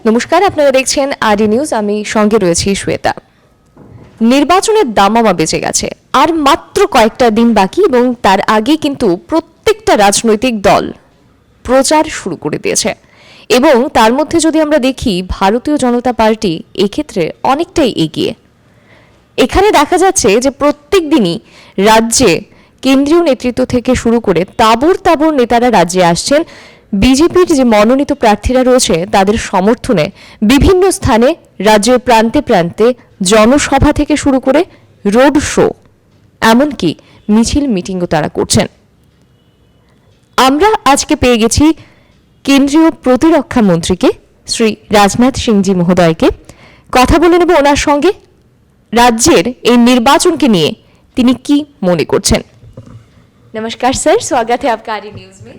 নমস্কার, আপনারা দেখছেন আরডি নিউজ। আমি সঙ্গে রয়েছি শ্বেতা। নির্বাচনের দামামা বেজে গেছে, আর মাত্র কয়েকটা দিন বাকি এবং তার আগে কিন্তু প্রত্যেকটা রাজনৈতিক দল প্রচার শুরু করে দিয়েছে। এবং তার মধ্যে যদি আমরা দেখি, ভারতীয় জনতা পার্টি এক্ষেত্রে অনেকটাই এগিয়ে। এখানে দেখা যাচ্ছে যে প্রত্যেক দিনই রাজ্যে কেন্দ্রীয় নেতৃত্ব থেকে শুরু করে তাবড় তাবড় নেতারা রাজ্যে আসছেন। বিজেপির যে মনোনীত প্রার্থীরা রয়েছে তাদের সমর্থনে বিভিন্ন স্থানে রাজ্যের প্রান্তে প্রান্তে জনসভা থেকে শুরু করে রোড শো, এমনকি মিছিল মিটিংও তারা করছেন। আমরা আজকে পেয়ে গেছি কেন্দ্রীয় প্রতিরক্ষা মন্ত্রীকে, শ্রী রাজনাথ সিংজি মহোদয়কে। কথা বলে নেব ওনার সঙ্গে রাজ্যের এই নির্বাচনকে নিয়ে তিনি কি মনে করছেন। नमस्कार सर, स्वागत है आपका आरडी न्यूज में।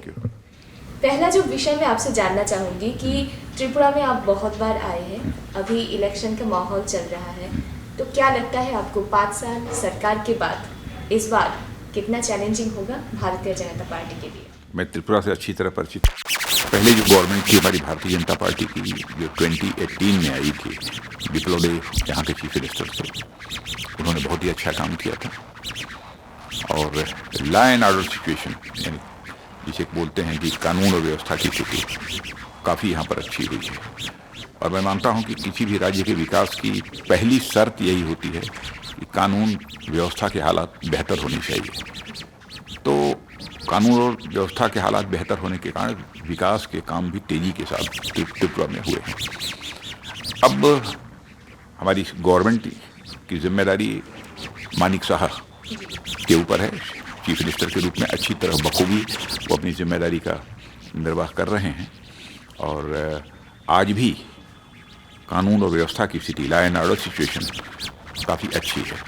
पहला जो विषय मैं आपसे जानना चाहूंगी कि त्रिपुरा में आप बहुत बार आए हैं, अभी इलेक्शन का माहौल चल रहा है, तो क्या लगता है आपको 5 साल सरकार के बाद इस बार कितना चैलेंजिंग होगा भारतीय जनता पार्टी के लिए? मैं त्रिपुरा से अच्छी तरह परिचित। पहले जो गवर्नमेंट थी हमारी भारतीय जनता पार्टी की, जो 2018 में आई थी, विप्लव देव यहाँ के चीफ मिनिस्टर थे, उन्होंने बहुत ही अच्छा काम किया था। और लॉ एंड ऑर्डर सिचुएशन, यानी जिसे बोलते हैं कि कानून और व्यवस्था की स्थिति, काफ़ी यहाँ पर अच्छी हुई है। और मैं मानता हूँ कि किसी भी राज्य के विकास की पहली शर्त यही होती है कि कानून व्यवस्था के हालात बेहतर होने चाहिए। तो कानून और व्यवस्था के हालात बेहतर होने के कारण विकास के काम भी तेजी के साथ त्रिपुरा में हुए हैं। अब हमारी गवर्नमेंट की जिम्मेदारी मानिक साहा के ऊपर है। चीफ मिनिस्टर के रूप में अच्छी तरह बखूबी वो अपनी जिम्मेदारी का निर्वाह कर रहे हैं। और आज भी कानून और व्यवस्था की स्थिति, लॉ एंड ऑर्डर सिचुएशन काफ़ी अच्छी है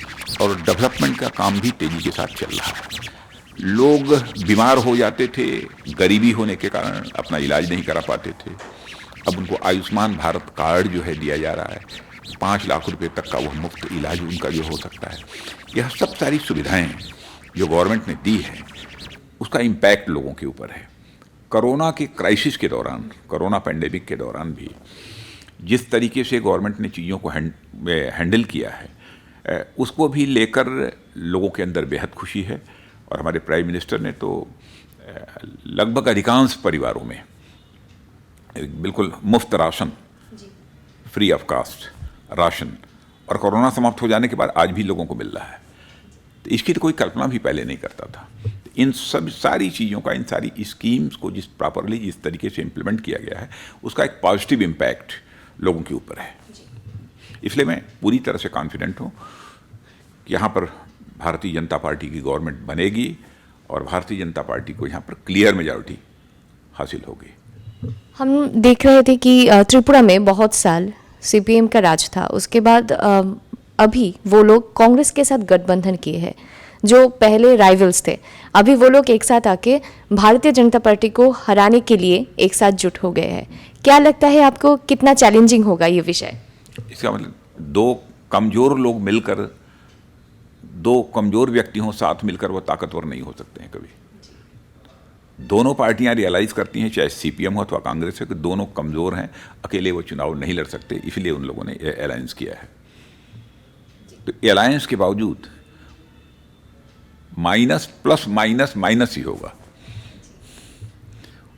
और डेवलपमेंट का काम भी तेज़ी के साथ चल रहा है। लोग बीमार हो जाते थे, गरीबी होने के कारण अपना इलाज नहीं करा पाते थे। अब उनको आयुष्मान भारत कार्ड जो है दिया जा रहा है, 5 लाख रुपए तक का वह मुफ्त इलाज उनका जो हो सकता है। यह सब सारी सुविधाएं जो गवर्नमेंट ने दी है, उसका इम्पैक्ट लोगों के ऊपर है। कोरोना के क्राइसिस के दौरान, कोरोना पैंडेमिक के दौरान भी जिस तरीके से गवर्नमेंट ने चीज़ों को हैंडल किया है, उसको भी लेकर लोगों के अंदर बेहद खुशी है। और हमारे प्राइम मिनिस्टर ने तो लगभग अधिकांश परिवारों में बिल्कुल मुफ्त राशन, फ्री ऑफ कास्ट राशन, और कोरोना समाप्त हो जाने के बाद आज भी लोगों को मिल रहा है। तो इसकी तो कोई कल्पना भी पहले नहीं करता था। इन सब सारी चीज़ों का, इन सारी स्कीम्स को जिस तरीके से इम्प्लीमेंट किया गया है, उसका एक पॉजिटिव इम्पैक्ट लोगों के ऊपर है। इसलिए मैं पूरी तरह से कॉन्फिडेंट हूँ कि यहाँ पर भारतीय जनता पार्टी की गवर्नमेंट बनेगी और भारतीय जनता पार्टी को यहाँ पर क्लियर मेजॉरिटी हासिल होगी। हम देख रहे थे कि त्रिपुरा में बहुत साल सीपीएम का राज था, उसके बाद अभी वो लोग कांग्रेस के साथ गठबंधन किए हैं। जो पहले राइवल्स थे, अभी वो लोग एक साथ आके भारतीय जनता पार्टी को हराने के लिए एक साथ जुट हो गए हैं। क्या लगता है आपको, कितना चैलेंजिंग होगा ये विषय? इसका मतलब दो कमज़ोर लोग मिलकर, दो कमज़ोर व्यक्ति हों साथ मिलकर, वो ताकतवर नहीं हो सकते हैं कभी। दोनों पार्टियां रियलाइज़ करती हैं, चाहे सीपीएम हो अथवा कांग्रेस हो, कि दोनों कमज़ोर हैं, अकेले वो चुनाव नहीं लड़ सकते, इसलिए उन लोगों ने अलायंस किया है। तो अलायंस के बावजूद माइनस प्लस माइनस माइनस ही होगा,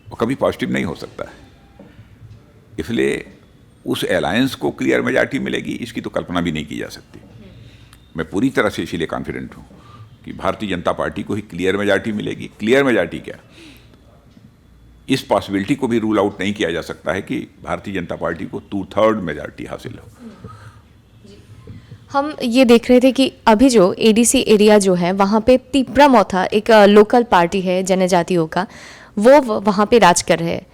वो कभी पॉजिटिव नहीं हो सकता है। इसलिए उस अलायंस को क्लियर मेजॉरिटी मिलेगी, इसकी तो कल्पना भी नहीं की जा सकती। मैं पूरी तरह से इसीलिए कॉन्फिडेंट हूँ कि भारतीय जनता पार्टी को ही क्लियर मेजॉरिटी मिलेगी। क्लियर मेजॉरिटी क्या, इस पॉसिबिलिटी को भी रूल आउट नहीं किया जा सकता है कि भारतीय जनता पार्टी को 2/3 मेजॉरिटी हासिल हो। हम ये देख रहे थे कि अभी जो एडीसी एरिया जो है वहाँ पे तिपरा मोथा एक लोकल पार्टी है जनजातियों का, वो वहाँ पे राज कर रहे हैं।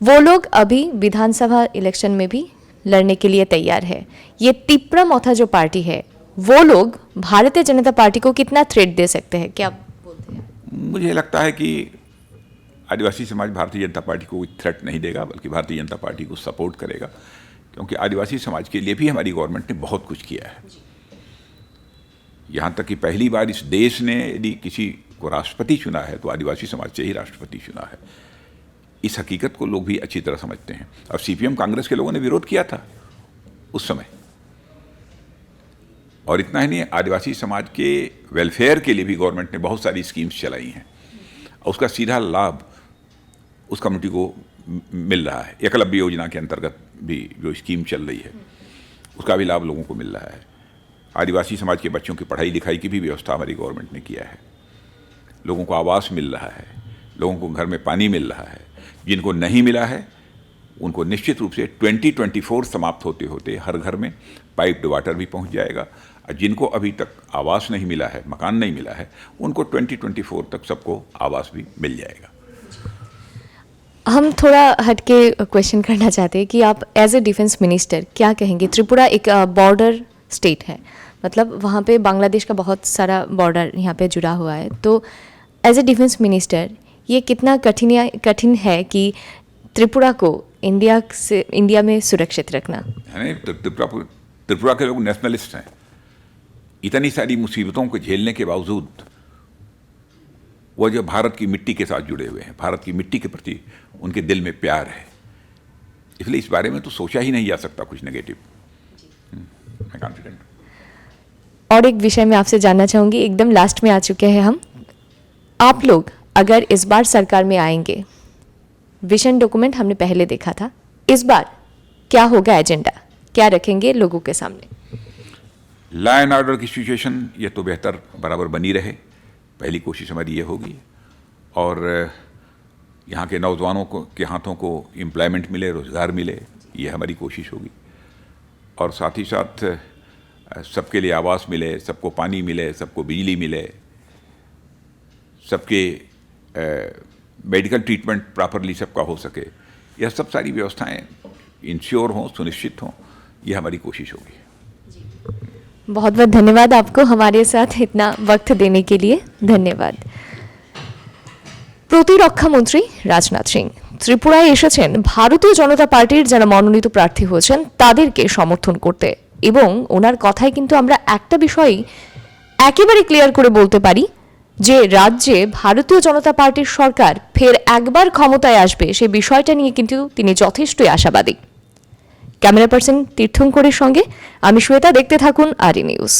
वो लोग अभी विधानसभा इलेक्शन में भी लड़ने के लिए तैयार है। ये तिपरा मोथा जो पार्टी है, वो लोग भारतीय जनता पार्टी को कितना थ्रेट दे सकते हैं, क्या बोलते हैं? मुझे लगता है कि आदिवासी समाज भारतीय जनता पार्टी को कोई थ्रेट नहीं देगा, बल्कि भारतीय जनता पार्टी को सपोर्ट करेगा, क्योंकि आदिवासी समाज के लिए भी हमारी गवर्नमेंट ने बहुत कुछ किया है। यहाँ तक कि पहली बार इस देश ने यदि किसी को राष्ट्रपति चुना है तो आदिवासी समाज से ही राष्ट्रपति चुना है। इस हकीकत को लोग भी अच्छी तरह समझते हैं। अब सीपीएम कांग्रेस के लोगों ने विरोध किया था उस समय, और इतना ही नहीं, आदिवासी समाज के वेलफेयर के लिए भी गवर्नमेंट ने बहुत सारी स्कीम्स चलाई हैं और उसका सीधा लाभ उस कम्युनिटी को मिल रहा है। एकलव्य योजना के अंतर्गत भी जो स्कीम चल रही है उसका भी लाभ लोगों को मिल रहा है। आदिवासी समाज के बच्चों की पढ़ाई लिखाई की भी व्यवस्था हमारी गवर्नमेंट ने किया है। लोगों को आवास मिल रहा है, लोगों को घर में पानी मिल रहा है। जिनको नहीं मिला है उनको निश्चित रूप से 2024 समाप्त होते होते हर घर में पाइप्ड वाटर भी पहुंच जाएगा, और जिनको अभी तक आवास नहीं मिला है, मकान नहीं मिला है, उनको 2024 तक सबको आवास भी मिल जाएगा। हम थोड़ा हटके क्वेश्चन करना चाहते हैं कि आप एज ए डिफेंस मिनिस्टर क्या कहेंगे। त्रिपुरा एक बॉर्डर स्टेट है, मतलब वहाँ पे बांग्लादेश का बहुत सारा बॉर्डर यहाँ पे जुड़ा हुआ है, तो एज ए डिफेंस मिनिस्टर ये कितना कठिन है कि त्रिपुरा को इंडिया में सुरक्षित रखना। नहीं, त्रिपुरा के लोग नेशनलिस्ट हैं। इतनी सारी मुसीबतों को झेलने के बावजूद वो जो भारत की मिट्टी के साथ जुड़े हुए हैं, भारत की मिट्टी के प्रति उनके दिल में प्यार है, इसलिए इस बारे में तो सोचा ही नहीं जा सकता कुछ नेगेटिव। मैं कॉन्फिडेंट हूं। और एक विषय में आपसे जानना चाहूँगी, एकदम लास्ट में आ चुके हैं हम, आप लोग अगर इस बार सरकार में आएंगे, विजन डॉक्यूमेंट हमने पहले देखा था, इस बार क्या होगा एजेंडा, क्या रखेंगे लोगों के सामने? लॉ एंड ऑर्डर की सिचुएशन ये तो बेहतर बराबर बनी रहे, पहली कोशिश हमारी ये होगी, और यहाँ के नौजवानों के हाथों को एम्प्लॉयमेंट मिले, रोज़गार मिले, ये हमारी कोशिश होगी। और साथ ही साथ सबके लिए आवास मिले, सबको पानी मिले, सबको बिजली मिले, सबके मेडिकल ट्रीटमेंट प्रॉपरली सबका हो सके, यह सब सारी व्यवस्थाएं इंश्योर हों, सुनिश्चित हों, यह हमारी कोशिश होगी। बहुत बहुत धन्यवाद आपको हमारे साथ इतना वक्त देने के लिए, ধন্যবাদ। প্রতিরক্ষা মন্ত্রী রাজনাথ সিং ত্রিপুরায় এসেছেন ভারতীয় জনতা পার্টির যারা মনোনীত প্রার্থী হয়েছেন তাদেরকে সমর্থন করতে, এবং ওনার কথায় কিন্তু আমরা একটা বিষয় একেবারে ক্লিয়ার করে বলতে পারি যে রাজ্যে ভারতীয় জনতা পার্টির সরকার ফের একবার ক্ষমতায় আসবে, সে বিষয়টা নিয়ে কিন্তু তিনি যথেষ্টই আশাবাদী। ক্যামেরা পার্সন তীর্থঙ্করের সঙ্গে আমি শ্বেতা, দেখতে থাকুন আরই নিউজ।